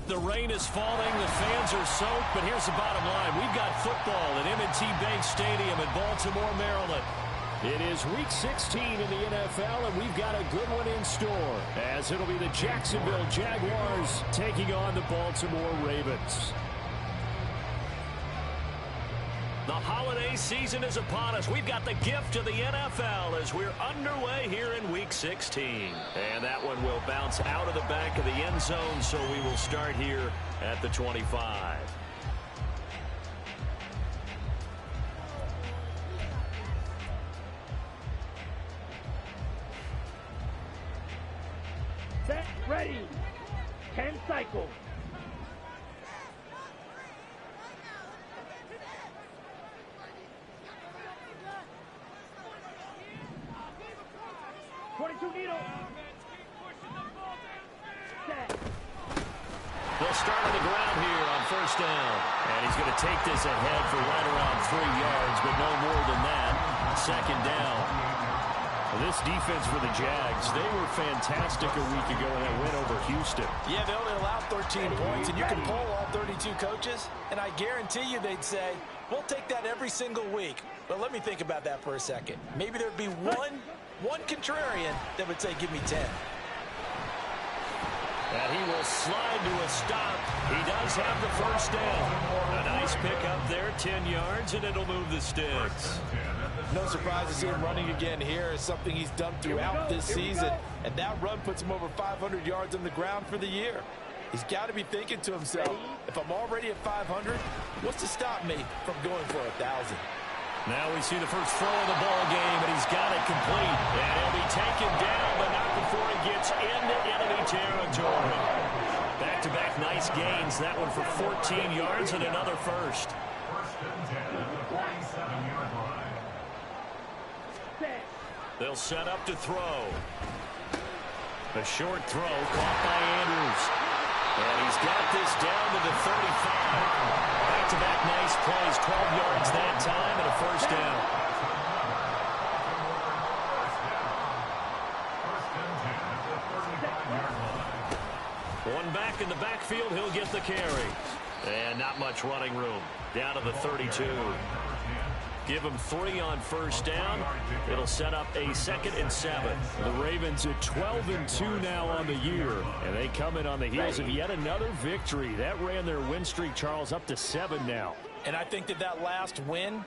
The rain is falling, the fans are soaked, but here's the bottom line. We've got football at M&T Bank Stadium in Baltimore, Maryland. It is Week 16 in the NFL, and we've got a good one in store, as it'll be the Jacksonville Jaguars taking on the Baltimore Ravens. The holiday season is upon us. We've got the gift of the NFL as we're underway here in Week 16. And that one will bounce out of the back of the end zone, so we will start here at the 25. Set, ready. 10 cycles. They'll start on the ground here on first down. And he's going to take this ahead for right around 3 yards, but no more than that. Second down. This defense for the Jags, they were fantastic a week ago in that win over Houston. Yeah, they only allowed 13 points, and you can poll all 32 coaches, and I guarantee you they'd say, we'll take that every single week. But let me think about that for a second. Maybe there'd be one contrarian that would say, give me 10. And he will slide to a stop. He does have the first down. A nice pickup there, 10 yards, and it'll move the sticks. No surprise to see him running again here. It's something he's done throughout this season. And that run puts him over 500 yards on the ground for the year. He's got to be thinking to himself, if I'm already at 500, what's to stop me from going for 1,000? Now we see the first throw of the ball game, and he's got it complete. And he'll be taken down, but not before he gets into enemy territory. Back-to-back nice gains. That one for 14 yards and another first. They'll set up to throw. A short throw caught by Andrews. And he's got this down to the 35. Back-to-back nice plays, 12 yards that time, and a first down. One back in the backfield, he'll get the carry. And not much running room. Down to the 32. Give him 3 on first down. It'll set up a 2nd and 7. The Ravens at 12-2 now on the year. And they come in on the heels of yet another victory. That ran their win streak, Charles, up to 7 now. And I think that last win,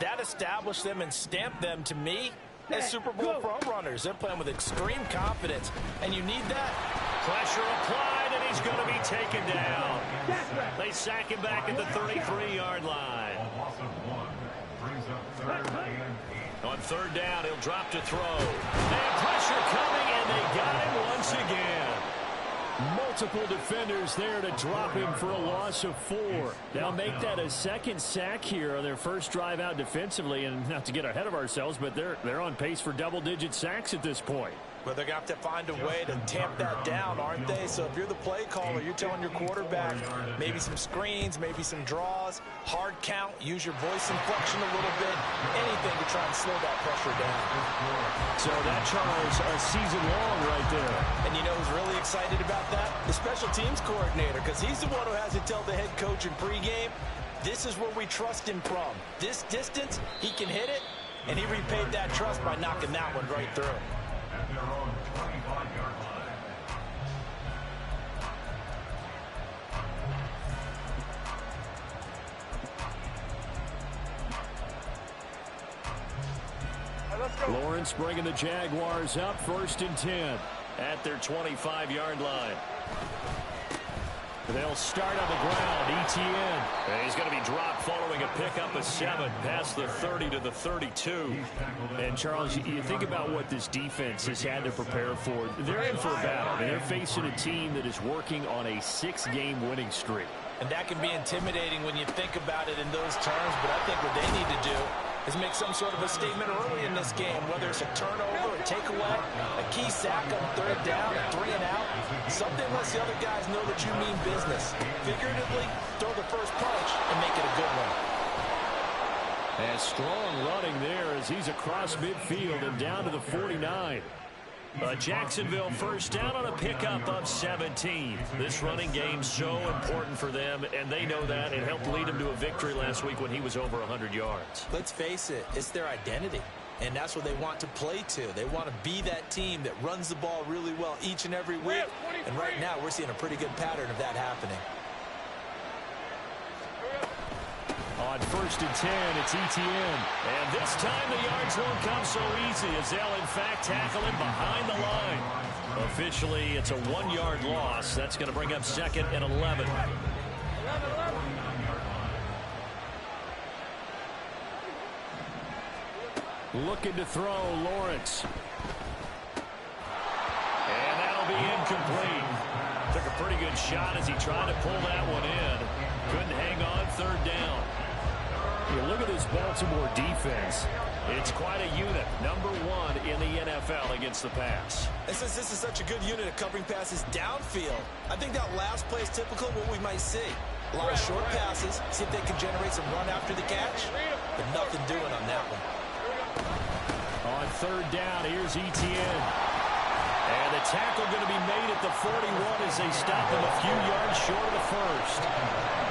that established them and stamped them, to me, as Super Bowl front runners. They're playing with extreme confidence, and you need that. Pressure applied, and he's going to be taken down. They sack him back at the 33-yard line. On third down, he'll drop to throw. And pressure coming, and they got him once again. Multiple defenders there to drop him for a loss of 4. Now make that a 2nd sack here on their first drive out defensively. And not to get ahead of ourselves, but they're on pace for double-digit sacks at this point. Well, they're going to have to find a way to tamp that down, aren't they? So if you're the play caller, you're telling your quarterback maybe some screens, maybe some draws, hard count, use your voice inflection a little bit, anything to try and slow that pressure down. So that, Charles, a season long right there. And you know who's really excited about that? The special teams coordinator, because he's the one who has to tell the head coach in pregame, this is where we trust him from. This distance, he can hit it, and he repaid that trust by knocking that one right through. At their own 25-yard line. Lawrence bringing the Jaguars up, 1st and 10 at their 25-yard line. They'll start on the ground. Etienne. And he's going to be dropped following a pickup of 7 past the 30 to the 32. And, Charles, you think about what this defense has had to prepare for. They're in for a battle. I mean, they're facing a team that is working on a 6-game winning streak. And that can be intimidating when you think about it in those terms. But I think what they need to do is make some sort of a statement early in this game, whether it's a turnover, a takeaway, a key sack on 3rd down, a 3 and out. Something lets the other guys know that you mean business. Figuratively, throw the first punch and make it a good one. And strong running there as he's across midfield and down to the 49. A Jacksonville first down on a pickup of 17. This running game's so important for them, and they know that. It helped lead them to a victory last week when he was over 100 yards. Let's face it, it's their identity, and that's what they want to play to. They want to be that team that runs the ball really well each and every week, and right now we're seeing a pretty good pattern of that happening. On 1st and 10, it's Etienne. And this time the yards won't come so easy as they'll, in fact, tackle him behind the line. Officially, it's a 1-yard loss. That's going to bring up 2nd and 11. Looking to throw, Lawrence. And that'll be incomplete. Took a pretty good shot as he tried to pull that one in. Couldn't hang on 3rd down. You look at this Baltimore defense. It's quite a unit. Number 1 in the NFL against the pass. And since this is such a good unit of covering passes downfield, I think that last play is typical of what we might see. A lot of short passes, see if they can generate some run after the catch, but nothing doing on that one. On 3rd down, here's Etienne. And the tackle going to be made at the 41 as they stop him a few yards short of the first.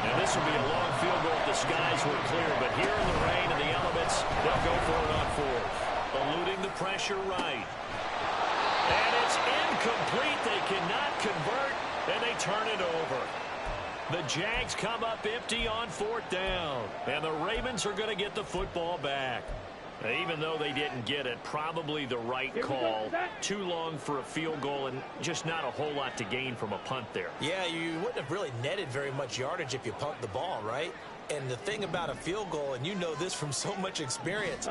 Now, this will be a long field goal if the skies were clear, but here in the rain and the elements, they'll go for it on 4th. Eluding the pressure right. And it's incomplete. They cannot convert, and they turn it over. The Jags come up empty on 4th down, and the Ravens are going to get the football back. Even though they didn't get it, probably the right call. Too long for a field goal and just not a whole lot to gain from a punt there. Yeah, you wouldn't have really netted very much yardage if you punt the ball, right? And the thing about a field goal, and you know this from so much experience,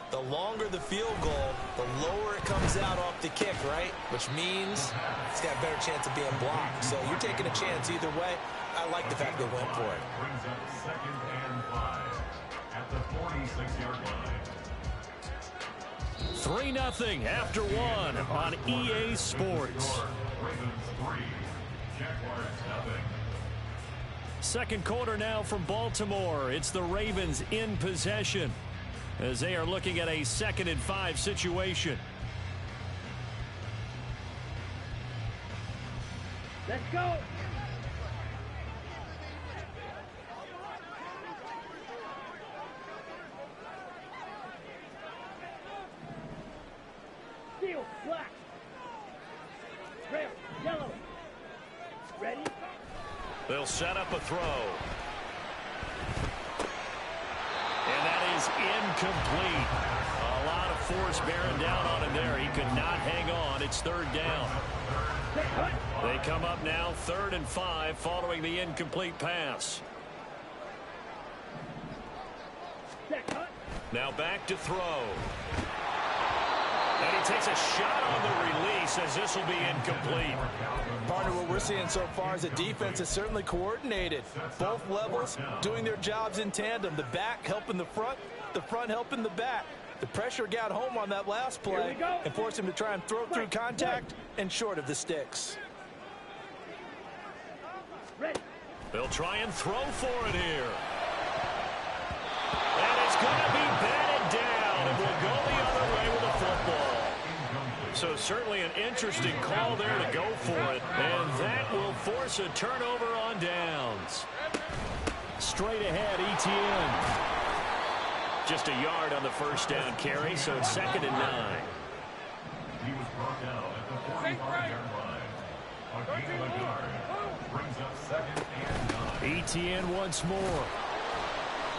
the longer the field goal, the lower it comes out off the kick, right? Which means it's got a better chance of being blocked. So you're taking a chance either way. I like the fact they went for it. Brings up 2nd and 5 at the 46-yard line. 3-0 after 1 on EA Sports. Ravens 3, Jaguars 0. Second quarter now from Baltimore. It's the Ravens in possession as they are looking at a 2nd and 5 situation. Let's go. Steel, black. Red, yellow. Ready? They'll set up a throw. And that is incomplete. A lot of force bearing down on him there. He could not hang on. It's 3rd down. They come up now 3rd and 5 following the incomplete pass. Now back to throw. And he takes a shot on the release as this will be incomplete. Partner, what we're seeing so far is the defense is certainly coordinated. Both levels doing their jobs in tandem. The back helping the front helping the back. The pressure got home on that last play and forced him to try and throw through contact and short of the sticks. They'll try and throw for it here. And it's going to be batted down. It will go the other way with the football. So certainly an interesting call there to go for it. And that will force a turnover on downs. Straight ahead, Etienne. Just a yard on the first down carry, so it's 2nd and 9. He was brought down at the 45-yard line. A gain of a yard brings up 2nd and 9. Etienne once more.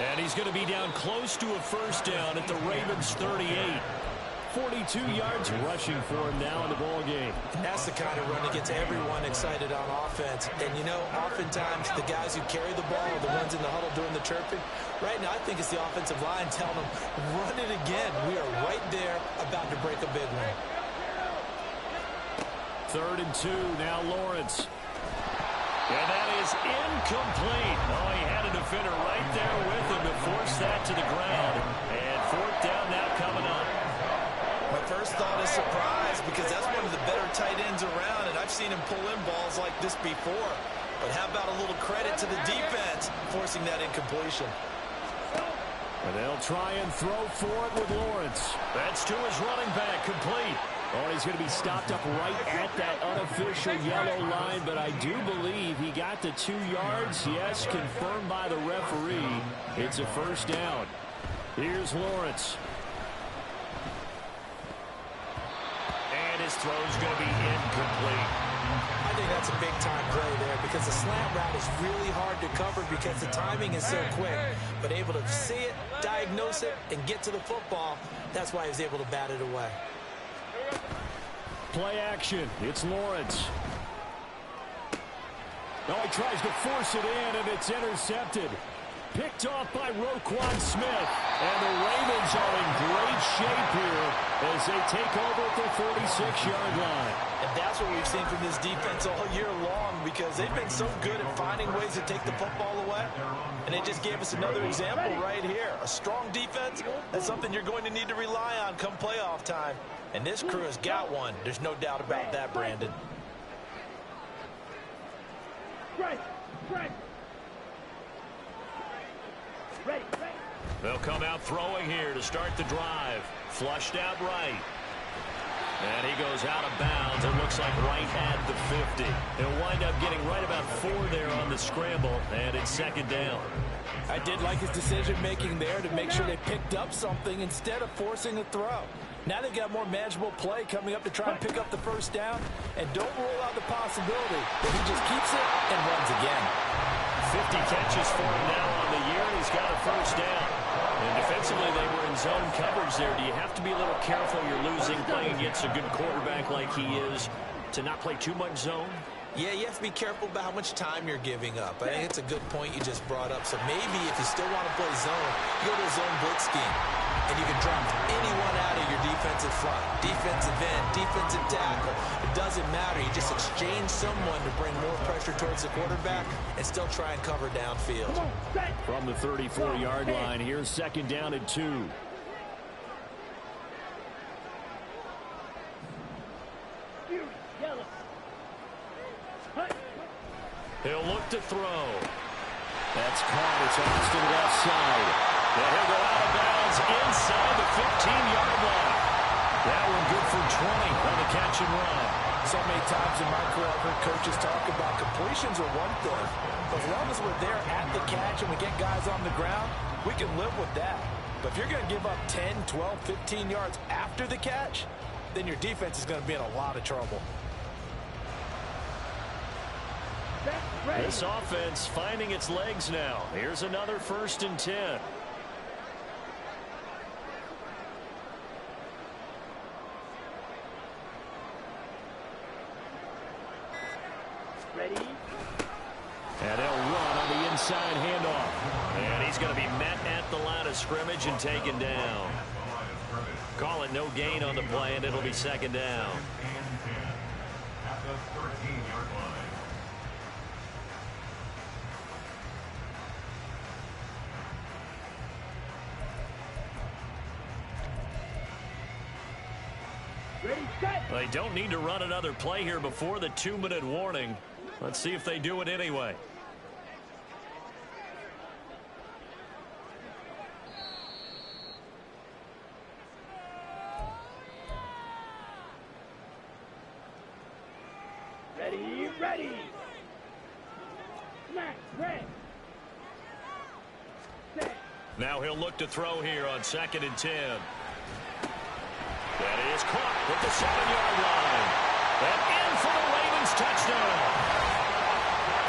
And he's going to be down close to a first down at the Ravens 38. 42 yards rushing for him now in the ball game. That's the kind of run that gets everyone excited on offense. And, you know, oftentimes the guys who carry the ball are the ones in the huddle doing the chirping. Right now, I think it's the offensive line telling them, run it again. We are right there about to break a big one. 3rd and 2, now Lawrence. And that is incomplete. Oh, he had a defender right there with him to force that to the ground. And 4th down now coming up. My first thought is surprise because that's one of the better tight ends around, and I've seen him pull in balls like this before. But how about a little credit to the defense forcing that incompletion? And they'll try and throw for it with Lawrence. That's to his running back, complete. Oh, he's going to be stopped up right at that unofficial yellow line, but I do believe he got the 2 yards. Yes, confirmed by the referee. It's a first down. Here's Lawrence. And his throw's going to be incomplete. I think that's a big-time play there because the slant route is really hard to cover because the timing is so quick. But able to see it, diagnose it, and get to the football, that's why he was able to bat it away. Play action. It's Lawrence. Oh, he tries to force it in, and it's intercepted. Picked off by Roquan Smith. And the Ravens are in great shape here as they take over at the 46-yard line. And that's what we've seen from this defense all year long because they've been so good at finding ways to take the football away. And they just gave us another example right here. A strong defense, that's something you're going to need to rely on come playoff time. And this crew has got one. There's no doubt about that, Brandon. Right. Ready. They'll come out throwing here to start the drive. Flushed out right. And he goes out of bounds. It looks like right at the 50. He'll wind up getting right about 4 there on the scramble, and it's second down. I did like his decision-making there to make sure they picked up something instead of forcing a throw. Now they've got more manageable play coming up to try and pick up the first down, and don't rule out the possibility that he just keeps it and runs again. 50 catches for him now on the year, and he's got a first down. And defensively, they were in zone coverage there. Do you have to be a little careful you're losing playing against a good quarterback like he is to not play too much zone? Yeah, you have to be careful about how much time you're giving up. I think it's a good point you just brought up. So maybe if you still want to play zone, you go to a zone blitz scheme. And you can drop anyone out of your defensive front. Defensive end, defensive tackle. It doesn't matter. You just exchange someone to bring more pressure towards the quarterback and still try and cover downfield. From the 34-yard line, here's second down and 2. He'll look to throw. That's caught. It's Austin left side. And he'll go out of bounds inside the 15-yard line. That one good for 20 on the catch and run. So many times in my career, I've heard coaches talk about completions are one thing. But as long as we're there at the catch and we get guys on the ground, we can live with that. But if you're going to give up 10, 12, 15 yards after the catch, then your defense is going to be in a lot of trouble. This offense finding its legs now. Here's another 1st and 10. Ready. And they'll run on the inside handoff. And he's going to be met at the line of scrimmage and taken down. Call it no gain on the play, and it'll be second down. At the 13-yard line. They don't need to run another play here before the 2-minute warning. Let's see if they do it anyway. Ready. Snap, red. Set. Now he'll look to throw here on 2nd and 10. That is caught at the 7-yard line. And in for the Ravens touchdown.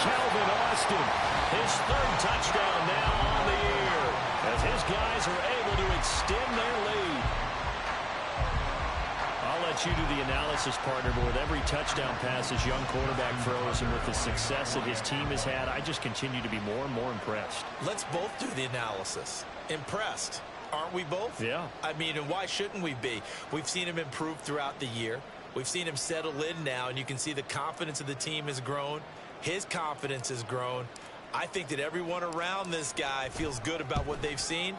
Calvin Austin, his 3rd touchdown now on the year, as his guys are able to extend their lead. I'll let you do the analysis, partner, but with every touchdown pass his young quarterback throws and with the success that his team has had, I just continue to be more and more impressed. Let's both do the analysis. Impressed. Aren't we both? Yeah. I mean, and why shouldn't we be? We've seen him improve throughout the year. We've seen him settle in now, and you can see the confidence of the team has grown. His confidence has grown. I think that everyone around this guy feels good about what they've seen,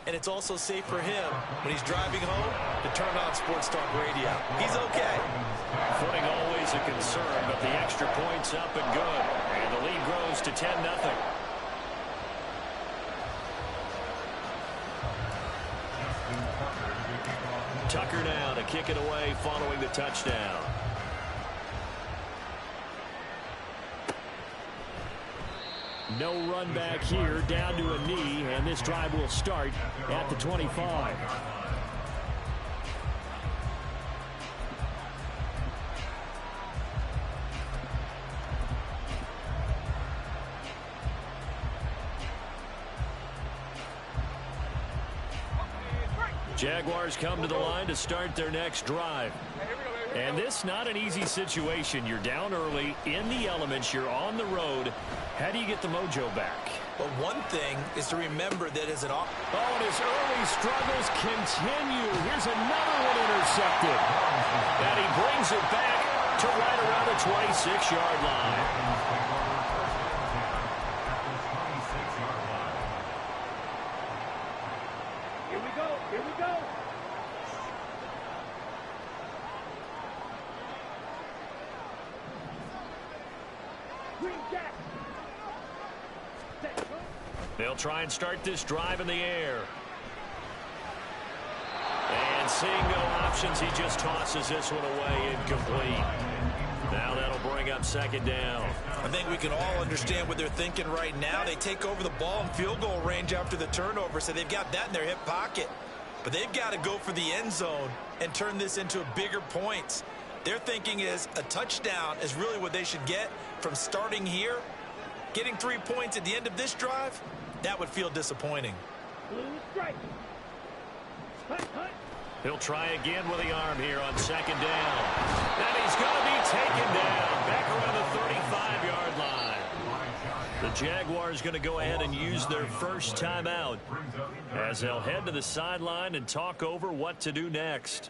and it's also safe for him when he's driving home to turn on Sports Talk Radio. He's okay. Footing always a concern, but the extra point's up and good. And the lead grows to 10-0. Tucker now to kick it away following the touchdown. No run back here, down to a knee, and this drive will start at the 25. Jaguars come to the line to start their next drive. And this not an easy situation. You're down early, in the elements, you're on the road. How do you get the mojo back? Well, one thing is to remember that as an and his early struggles continue. Here's another one intercepted. And he brings it back to right around the 26-yard line. Here we go. Here we go. They'll try and start this drive in the air. And seeing no options, he just tosses this one away incomplete. Now that'll bring up second down. I think we can all understand what they're thinking right now. They take over the ball in field goal range after the turnover, so they've got that in their hip pocket. But they've got to go for the end zone and turn this into bigger points. Their thinking is a touchdown is really what they should get from starting here. Getting 3 points at the end of this drive, that would feel disappointing. Blue strike. Hunt, hunt. He'll try again with the arm here on second down. And he's going to be taken down back around the 35-yard line. The Jaguars going to go ahead and use their first timeout as they'll head to the sideline and talk over what to do next.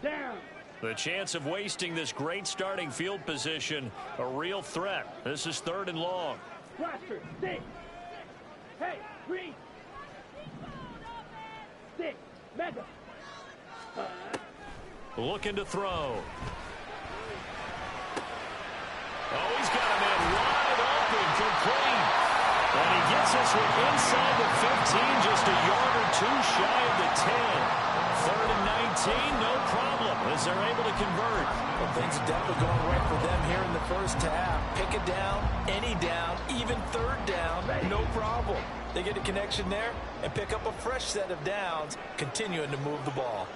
Down. The chance of wasting this great starting field position, a real threat. This is 3rd and long. Blaster, stick. Hey, green. Stick, mega. Looking to throw. Oh, he's got a man wide open, complete. And he gets this one inside the 15, just a yard or two shy of the 10. 3rd and 19, no problem, as they're able to convert. Well, things are definitely going right for them here in the first half. Pick a down, any down, even 3rd down, no problem. They get a connection there and pick up a fresh set of downs, continuing to move the ball.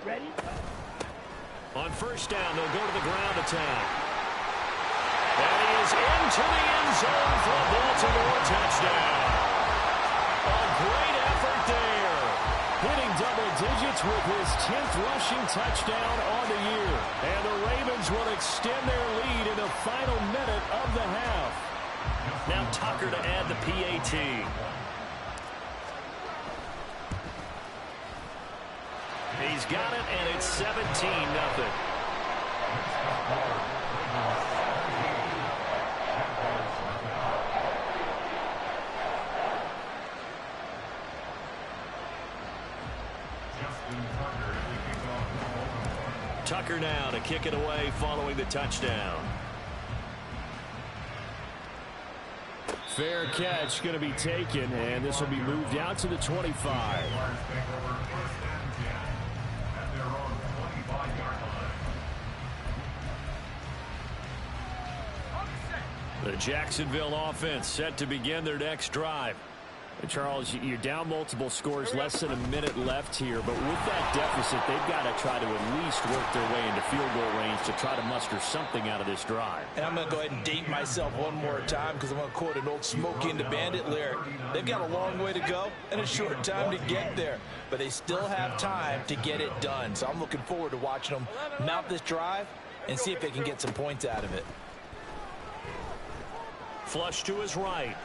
Ready? On first down, they'll go to the ground attack. And he is into the end zone for a Baltimore touchdown. A great effort there. Hitting double digits with his 10th rushing touchdown on the year. And the Ravens will extend their lead in the final minute of the half. Now Tucker to add the PAT. He's got it, and it's 17-0. Tucker now to kick it away following the touchdown. Fair catch going to be taken, and this will be moved out to the 25. The Jacksonville offense set to begin their next drive. And Charles, you're down multiple scores, less than a minute left here, but with that deficit, they've got to try to at least work their way into field goal range to try to muster something out of this drive. And I'm going to go ahead and date myself one more time because I'm going to quote an old Smokey and the Bandit lyric. They've got a long way to go and a short time to get there, but they still have time to get it done. So I'm looking forward to watching them mount this drive and see if they can get some points out of it. Flush to his right.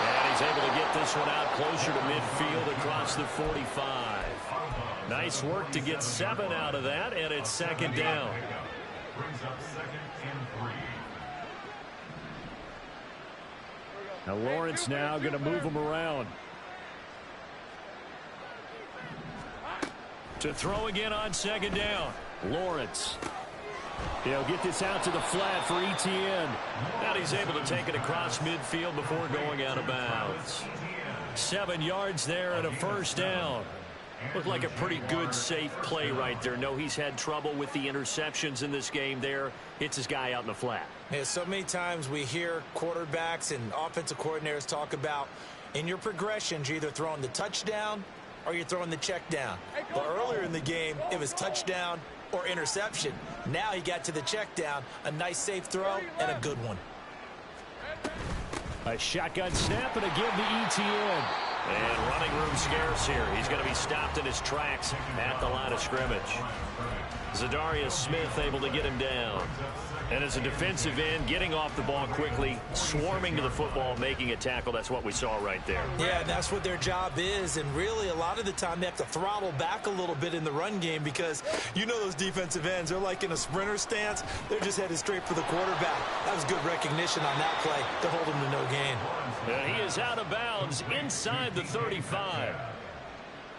And he's able to get this one out closer to midfield across the 45. Nice work to get 7 out of that, and it's second down. Now Lawrence now going to move him around. To throw again on second down. Lawrence. He'll get this out to the flat for Etienne. And he's able to take it across midfield before going out of bounds. 7 yards there and a first down. Looked like a pretty good, safe play right there. No, he's had trouble with the interceptions in this game there. Hits his guy out in the flat. Yeah, so many times we hear quarterbacks and offensive coordinators talk about in your progressions, you're either throwing the touchdown or you're throwing the check down. But earlier in the game, it was touchdown or interception. Now he got to the check down, a nice safe throw and a good one. A shotgun snap and again to Etienne. And running room scarce here. He's going to be stopped in his tracks at the line of scrimmage. Za'Darius Smith able to get him down. And as a defensive end, getting off the ball quickly, swarming to the football, making a tackle. That's what we saw right there. Yeah, that's what their job is. And really, a lot of the time, they have to throttle back a little bit in the run game because you know those defensive ends, they're like in a sprinter stance. They're just headed straight for the quarterback. That was good recognition on that play to hold him to no gain. And he is out of bounds inside the 35.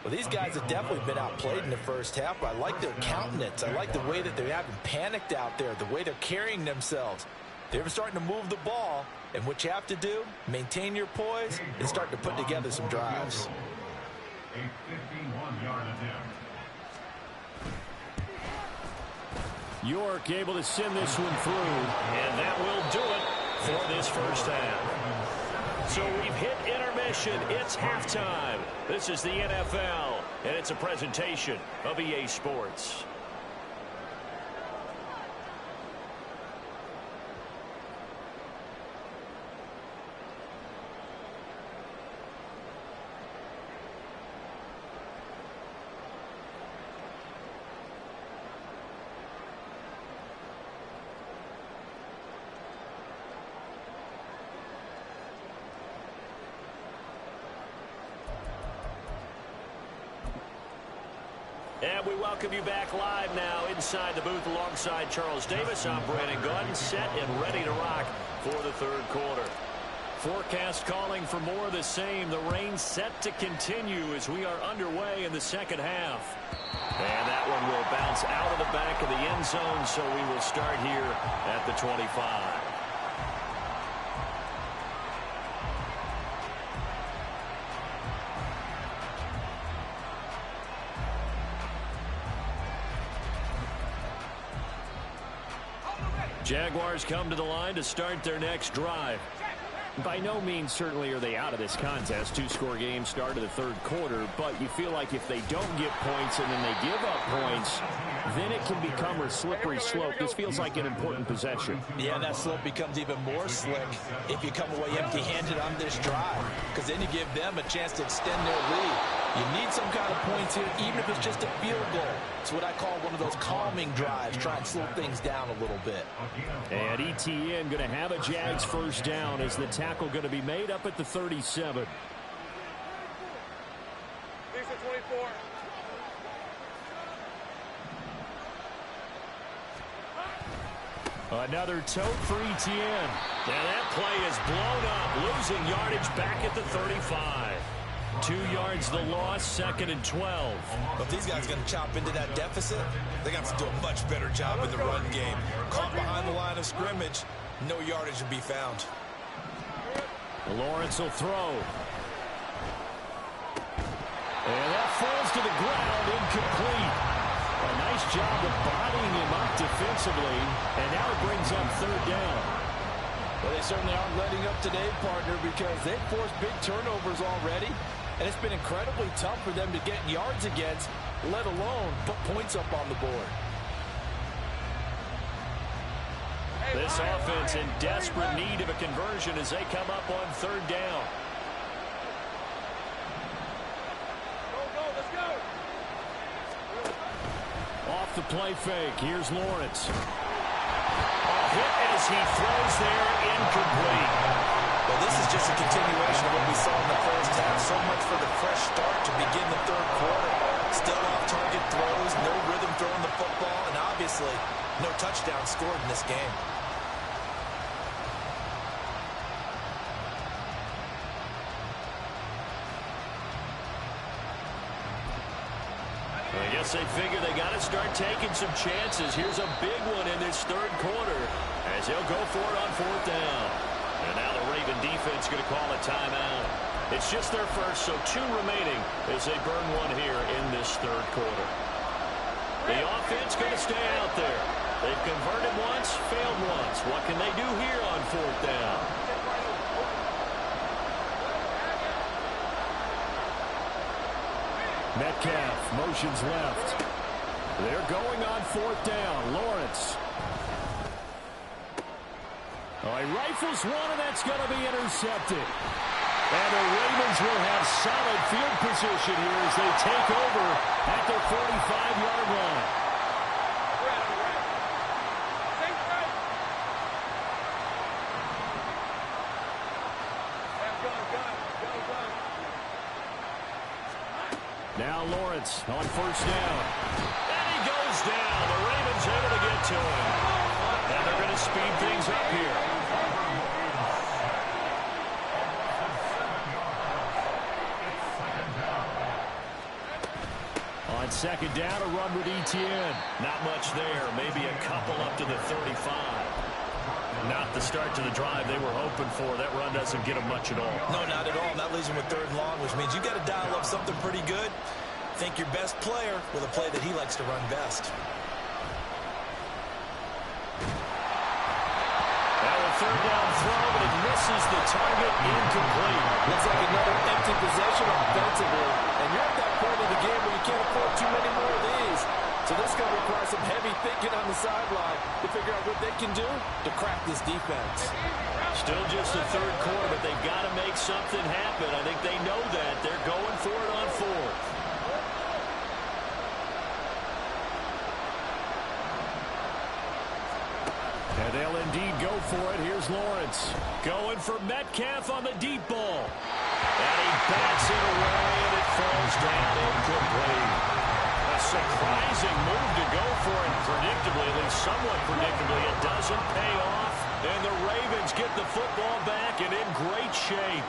Well, these guys have definitely been outplayed in the first half. I like their countenance. I like the way that they haven't panicked out there, the way they're carrying themselves. They're starting to move the ball, and what you have to do, maintain your poise and start to put together some drives. A 51-yard attempt. York able to send this one through, and that will do it for this first half. So we've hit intermission. It's halftime. This is the NFL, and it's a presentation of EA Sports. And we welcome you back live now inside the booth alongside Charles Davis. I'm Brandon Gunn, set and ready to rock for the third quarter. Forecast calling for more of the same. The rain set to continue as we are underway in the second half. And that one will bounce out of the back of the end zone, so we will start here at the 25. Jaguars come to the line to start their next drive. By no means certainly are they out of this contest. Two-score game start of the third quarter, but you feel like if they don't get points and then they give up points, then it can become a slippery slope. This feels like an important possession. Yeah, that slope becomes even more slick if you come away empty-handed on this drive, because then you give them a chance to extend their lead. You need some kind of points here, even if it's just a field goal. It's what I call one of those calming drives, try and slow things down a little bit. And Etienne going to have a Jags first down as the tackle going to be made up at the 37. Another tote for Etienne. Now that play is blown up, losing yardage back at the 35. 2 yards the loss, second and 12. But if these guys are going to chop into that deficit, they got to do a much better job in the run game. Caught behind the line of scrimmage, no yardage to be found. Lawrence will throw. And that falls to the ground, incomplete. A nice job of bodying him up defensively, and now it brings up third down. Well, they certainly aren't letting up today, partner, because they've forced big turnovers already, and it's been incredibly tough for them to get yards against, let alone put points up on the board. This offense in desperate need of a conversion as they come up on third down. Off the play fake. Here's Lawrence. A hit as he throws there, incomplete. Well, this is just a continuation of what we saw in the first half. So much for the fresh start to begin the third quarter. Still off-target throws, no rhythm throwing the football, and obviously no touchdown scored in this game. I guess they figure they got to start taking some chances. Here's a big one in this third quarter as he'll go for it on fourth down. And now the Raven defense going to call a timeout. It's just their first, so 2 remaining as they burn one here in this third quarter. The offense going to stay out there. They've converted once, failed once. What can they do here on fourth down? Metcalf motions left. They're going on fourth down. Lawrence. Oh, he rifles one, and that's going to be intercepted. And the Ravens will have solid field position here as they take over at their 45-yard line. Now Lawrence on first down. And he goes down. The Ravens able to get to him. And they're going to speed things up here. On second down, a run with Etienne. Not much there. Maybe a couple up to the 35. Not the start to the drive they were hoping for. That run doesn't get them much at all. No, not at all. That leaves them with third and long, which means you got to dial up something pretty good. Think your best player with a play that he likes to run best. Now a third down throw, but it misses the target, incomplete. Looks like another empty possession offensively. And you're at that point of the game where you can't afford too many more of these. So this is going to require some heavy thinking on the sideline to figure out what they can do to crack this defense. Still just the third quarter, but they've got to make something happen. I think they know that. They're going for it on fourth. And they'll indeed go for it. Here's Lawrence. Going for Metcalf on the deep ball. And he bats it away, and it falls down incomplete. A surprising move to go for it. Predictably, at least somewhat predictably, it doesn't pay off. And the Ravens get the football back and in great shape.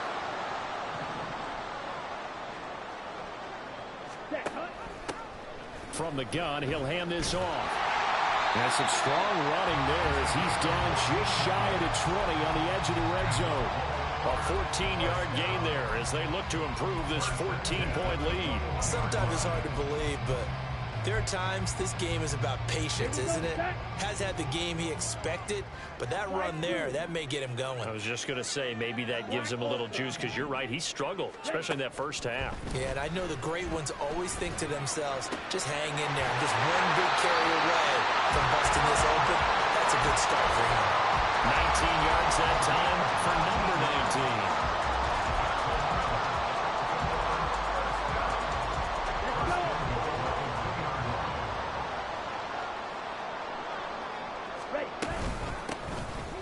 From the gun, he'll hand this off. And some strong running there as he's down just shy of the 20 on the edge of the red zone. A 14-yard gain there as they look to improve this 14-point lead. Sometimes it's hard to believe, but there are times this game is about patience, isn't it? Has had the game he expected, but that run there, that may get him going. I was just going to say, maybe that gives him a little juice because you're right, he struggled, especially in that first half. Yeah, and I know the great ones always think to themselves, just hang in there. Just one big carry away from busting this open. That's a good start for him. 19 yards that time for number 19.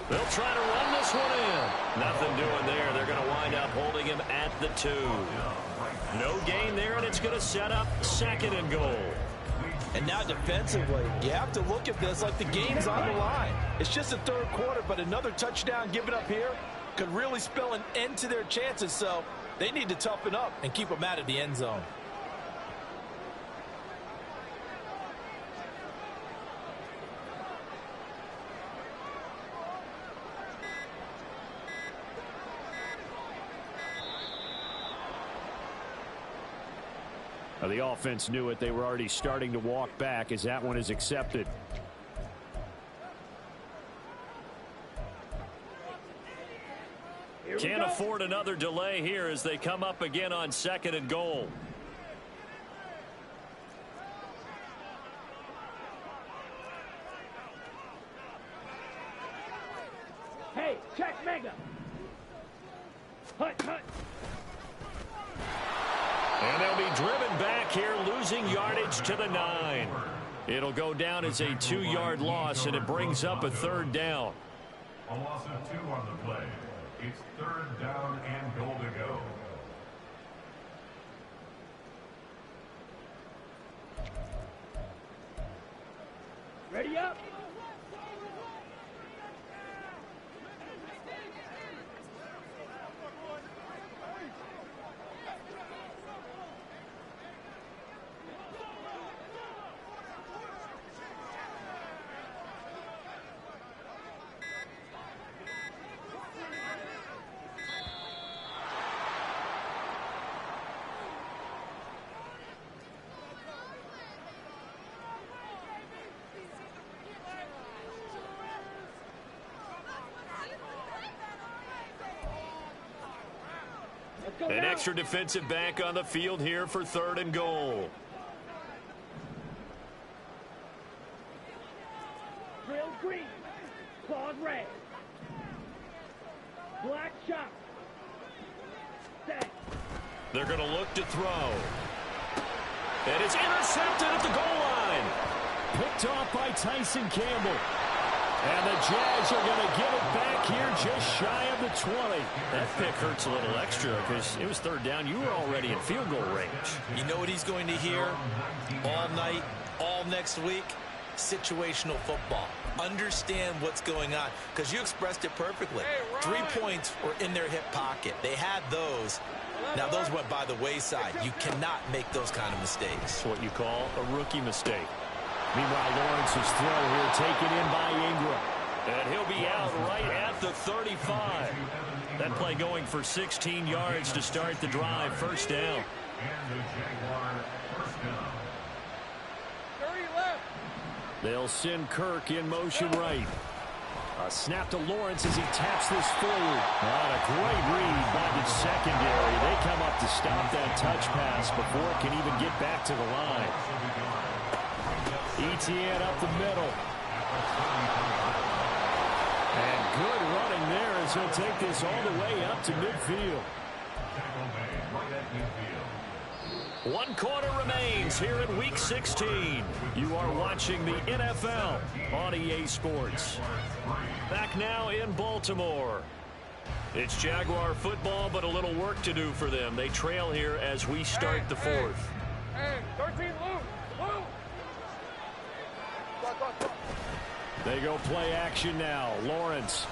They'll try to run this one in. Nothing doing there. They're going to wind up holding him at the 2. No gain there, and it's going to set up second and goal. And now defensively, you have to look at this like the game's on the line. It's just the third quarter, but another touchdown given up here could really spell an end to their chances. So they need to toughen up and keep them out of the end zone. The offense knew it. They were already starting to walk back as that one is accepted. Can't afford another delay here as they come up again on second and goal. Hey, check Mega. Hut, hut. And they'll be driven back here, losing yardage to the 9. It'll go down as a 2-yard loss, and it brings up a third down. A loss of 2 on the play. It's third down and goal to go. Ready up. An extra defensive back on the field here for 3rd and goal. Drill green. Clawed red. Black shot. Set. They're going to look to throw. And it's intercepted at the goal line. Picked off by Tyson Campbell. And the Jags are going to get it back here just shy of the 20. That pick hurts a little extra because it was 3rd down. You were already in field goal range. You know what he's going to hear all night, all next week? Situational football. Understand what's going on, because you expressed it perfectly. 3 points were in their hip pocket. They had those. Now, those went by the wayside. You cannot make those kind of mistakes. It's what you call a rookie mistake. Meanwhile, Lawrence's throw here taken in by Ingram. And he'll be out right at the 35. That play going for 16 yards to start the drive. 1st down. And the Jaguar first down. 30 left. They'll send Kirk in motion right. A snap to Lawrence as he taps this forward. A great read by the secondary. They come up to stop that touch pass before it can even get back to the line. Etienne up the middle. And good running there as he'll take this all the way up to midfield. One quarter remains here in Week 16. You are watching the NFL on EA Sports. Back now in Baltimore. It's Jaguar football, but a little work to do for them. They trail here as we start the 4th. Hey, 13 loose. They go play action now. Lawrence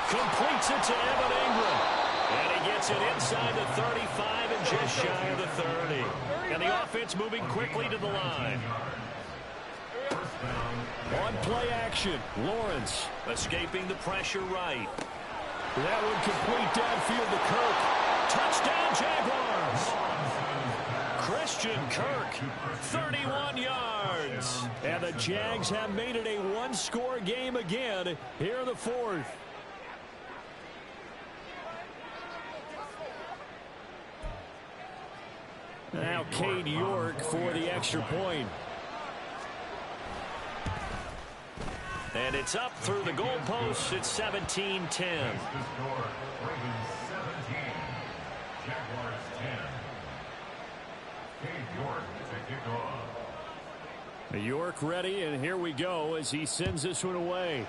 completes it to Evan Ingram. And he gets it inside the 35 and just shy of the 30. And the offense moving quickly to the line. on play action. Lawrence escaping the pressure right. That one complete downfield to Kirk. Touchdown Jaguars. Christian Kirk, 31 yards. And the Jags have made it a one-score game again here in the 4th. Now Cade York for the extra point. And it's up through the goalposts. It's 17-10. York ready, and here we go as he sends this one away.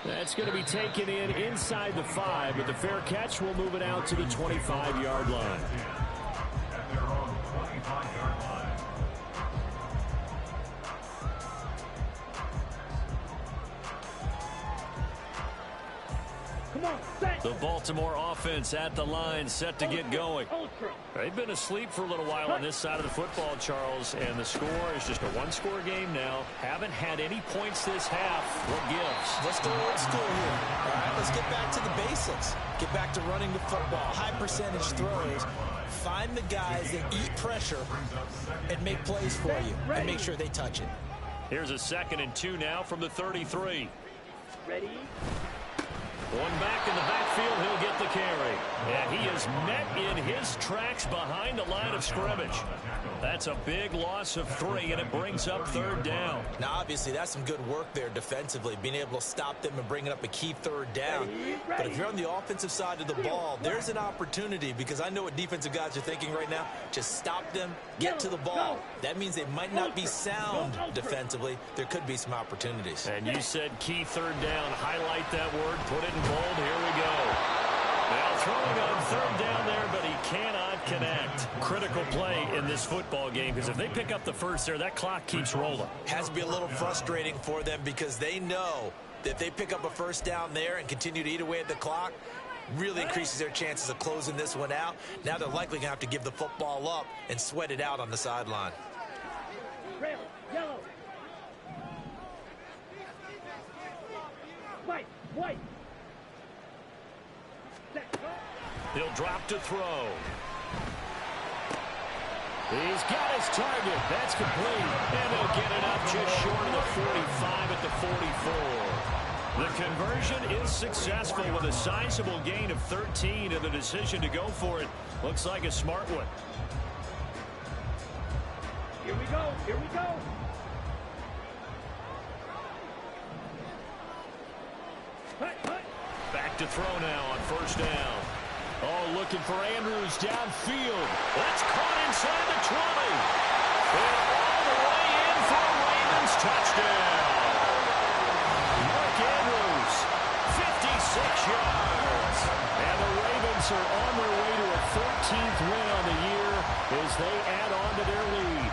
That's going to be taken in inside the 5, but the fair catch will move it out to the 25-yard line. At their own 25-yard line. Come on, set. The Baltimore offense at the line, set to get going. Ultra. They've been asleep for a little while on this side of the football, Charles, and the score is just a one-score game now. Haven't had any points this half. What gives? Let's go old school here. All right, let's get back to the basics. Get back to running the football, high percentage throws. Find the guys that eat pressure and make plays for you and make sure they touch it. Here's a 2nd and 2 now from the 33. Ready? One back in the backfield, he'll get the carry. And he is met in his tracks behind the line of scrimmage. That's a big loss of 3, and it brings up 3rd down. Now, obviously, that's some good work there defensively, being able to stop them and bringing up a key 3rd down. But if you're on the offensive side of the ball, there's an opportunity, because I know what defensive guys are thinking right now. Just stop them, get to the ball. That means they might not be sound defensively. There could be some opportunities. And you said key 3rd down. Highlight that word, put it in bold. Here we go. Now throwing on 3rd down there, but he cannot connect. Critical play in this football game, because if they pick up the first there, that clock keeps rolling. Has to be a little frustrating for them, because they know that if they pick up a 1st down there and continue to eat away at the clock, really increases their chances of closing this one out. Now they're likely going to have to give the football up and sweat it out on the sideline. Red, yellow. White. He'll drop to throw. He's got his target. That's complete. And he'll get it up just short of the 45 at the 44. The conversion is successful with a sizable gain of 13, and the decision to go for it looks like a smart one. Here we go. Here we go. Back to throw now on first down. Oh, looking for Andrews downfield. That's caught inside the 20. And all the way in for a Ravens touchdown. Mark Andrews, 56 yards. And the Ravens are on their way to a 14th win on the year as they add on to their lead.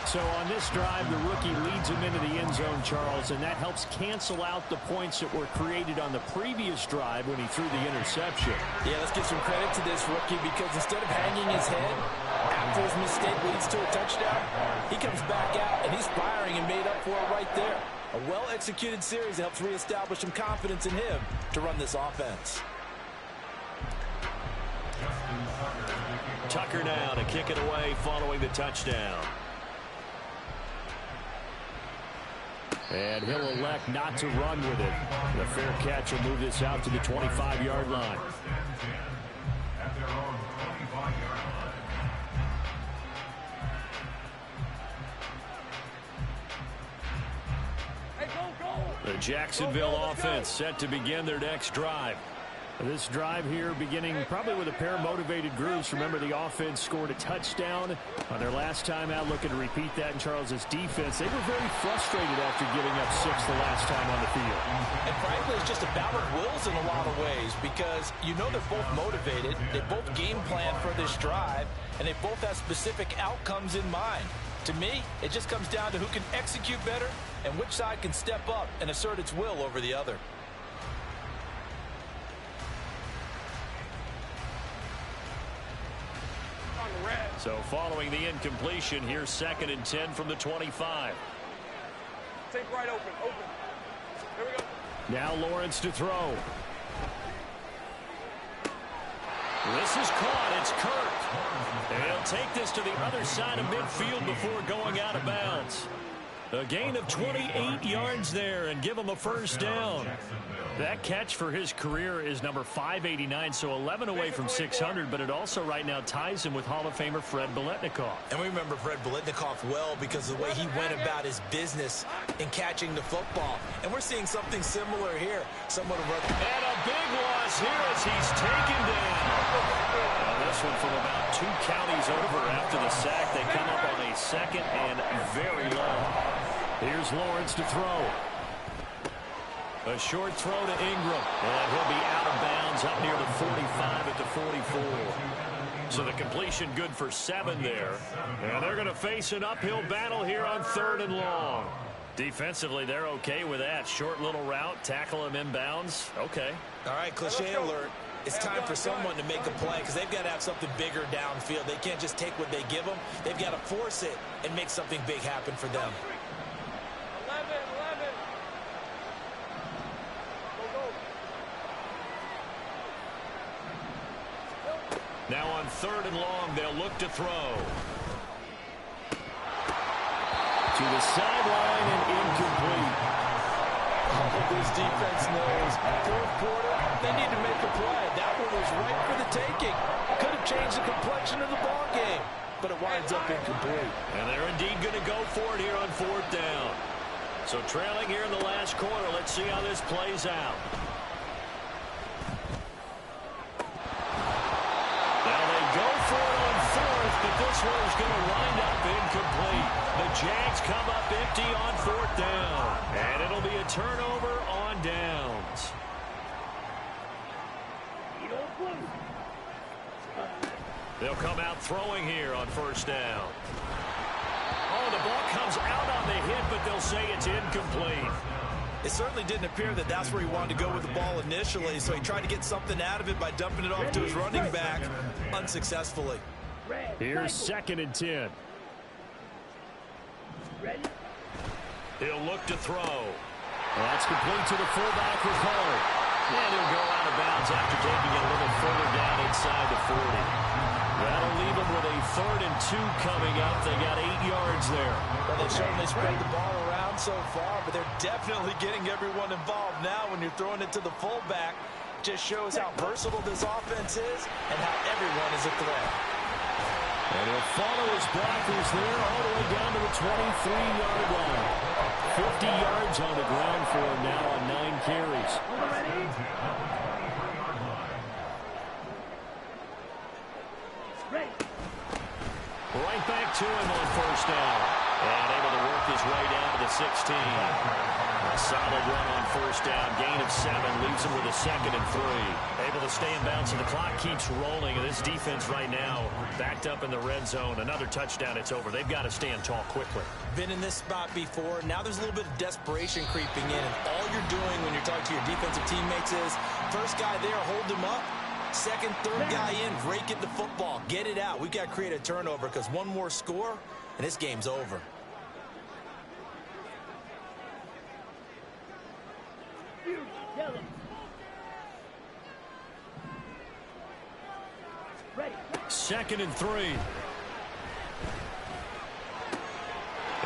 So on this drive, the rookie leads him into the end zone, Charles, and that helps cancel out the points that were created on the previous drive when he threw the interception. Yeah, let's give some credit to this rookie because instead of hanging his head after his mistake leads to a touchdown, he comes back out and he's firing and made up for it right there. A well-executed series that helps reestablish some confidence in him to run this offense. Tucker now to kick it away following the touchdown. And he'll elect not to run with it. The fair catch will move this out to the 25-yard line. At their own 25-yard line. Hey, go. The Jacksonville offense set to begin their next drive. This drive here beginning probably with a pair of motivated groups. Remember, the offense scored a touchdown on their last time out, looking to repeat that in Charles's defense. They were very frustrated after giving up 6 the last time on the field. And frankly, it's just a battle of wills in a lot of ways because you know they're both motivated, they both game plan for this drive, and they both have specific outcomes in mind. To me, it just comes down to who can execute better and which side can step up and assert its will over the other. So following the incompletion, here's 2nd and 10 from the 25. Take right open. Here we go. Now Lawrence to throw. This is caught. It's Kirk. And he'll take this to the other side of midfield before going out of bounds. A gain of 28 yards there and give him a first down. That catch for his career is number 589, so 11 away from 600, but it also right now ties him with Hall of Famer Fred Biletnikoff. And we remember Fred Biletnikoff well because of the way he went about his business in catching the football. And we're seeing something similar here. Somewhat of a... And a big loss here as he's taken down. Now this one from about 2 counties over after the sack. They come up on a 2nd and very long. Here's Lawrence to throw. A short throw to Ingram, and he'll be out of bounds up near the 45 at the 44. So the completion good for 7 there. And they're going to face an uphill battle here on 3rd and long. Defensively, they're okay with that. Short little route, tackle him inbounds. Okay. All right, cliche alert. It's time for someone to make a play because they've got to have something bigger downfield. They can't just take what they give them. They've got to force it and make something big happen for them. 11. Now on 3rd and long, they'll look to throw. To the sideline and incomplete. This defense knows 4th quarter, they need to make a play. That one was right for the taking. Could have changed the complexion of the ball game, but it winds up incomplete. And they're indeed going to go for it here on 4th down. So trailing here in the last quarter, let's see how this plays out. But this one is going to wind up incomplete. The Jags come up empty on 4th down. And it'll be a turnover on downs. They'll come out throwing here on 1st down. Oh, the ball comes out on the hit, but they'll say it's incomplete. It certainly didn't appear that that's where he wanted to go with the ball initially, so he tried to get something out of it by dumping it off to his running back unsuccessfully. Here's 2nd and 10. Ready? He'll look to throw. That's complete to the fullback with Hull. And he'll go out of bounds after taking it a little further down inside the 40. That'll leave them with a 3rd and 2 coming up. They got 8 yards there. Well, they certainly spread the ball around down so far, but they're definitely getting everyone involved now when you're throwing it to the fullback. Just shows how versatile this offense is and how everyone is a threat. And he'll follow his blockers there all the way down to the 23-yard line. 50 yards on the ground for him now on 9 carries. Right back to him on first down. And able to work his way down to the 16. A solid run on first down. Gain of 7 leaves him with a 2nd and 3. Able to stay in bounds, and the clock keeps rolling. And this defense right now backed up in the red zone. Another touchdown, it's over. They've got to stand tall quickly. Been in this spot before. Now there's a little bit of desperation creeping in. And all you're doing when you're talking to your defensive teammates is, first guy there, hold him up. Second, third guy in, rake it the football. Get it out. We've got to create a turnover because one more score, and this game's over. Second and 3. And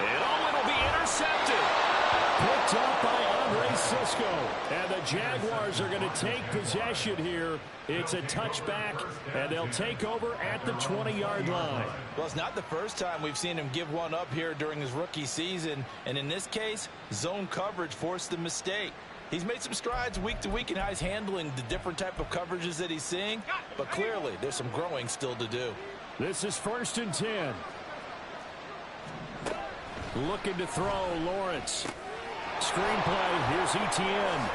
it'll be intercepted. Picked up by Andre Cisco. And the Jaguars are going to take possession here. It's a touchback, and they'll take over at the 20-yard line. Well, it's not the first time we've seen him give one up here during his rookie season. And in this case, zone coverage forced the mistake. He's made some strides week to week in how he's handling the different type of coverages that he's seeing. But clearly, there's some growing still to do. This is 1st and 10. Looking to throw, Lawrence. Screenplay, here's Etienne.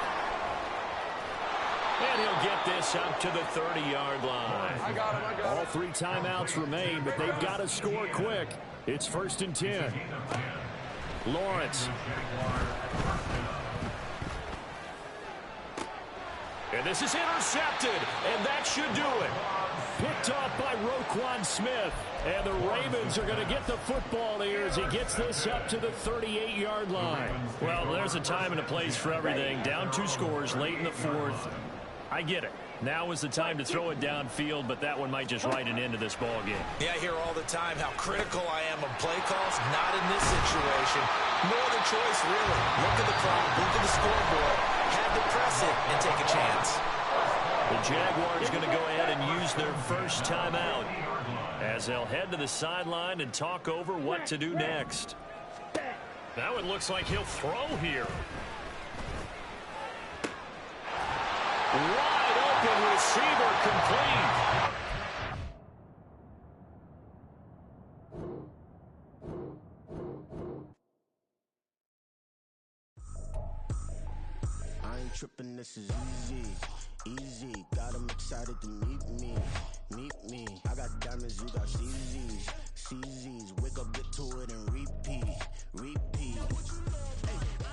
And he'll get this up to the 30-yard line. I got him. All 3 timeouts remain, but they've got to score quick. It's 1st and 10. Lawrence. And this is intercepted, and that should do it. Picked off by Roquan Smith. And the Ravens are going to get the football here as he gets this up to the 38-yard line. Well, there's a time and a place for everything. Down 2 scores late in the 4th. I get it. Now is the time to throw it downfield, but that one might just write an end to this ball game. Yeah, I hear all the time how critical I am of play calls. Not in this situation. No other choice, really. Look at the clock. Look at the scoreboard. Had to press it and take a chance. The Jaguars going to go ahead and use their first timeout as they'll head to the sideline and talk over what to do next. Now it looks like he'll throw here. Wide open receiver, complete. I ain't tripping, this is easy. Easy, got 'em excited to meet me. I got diamonds, you got CZs. Wake up, get to it and repeat. Hey.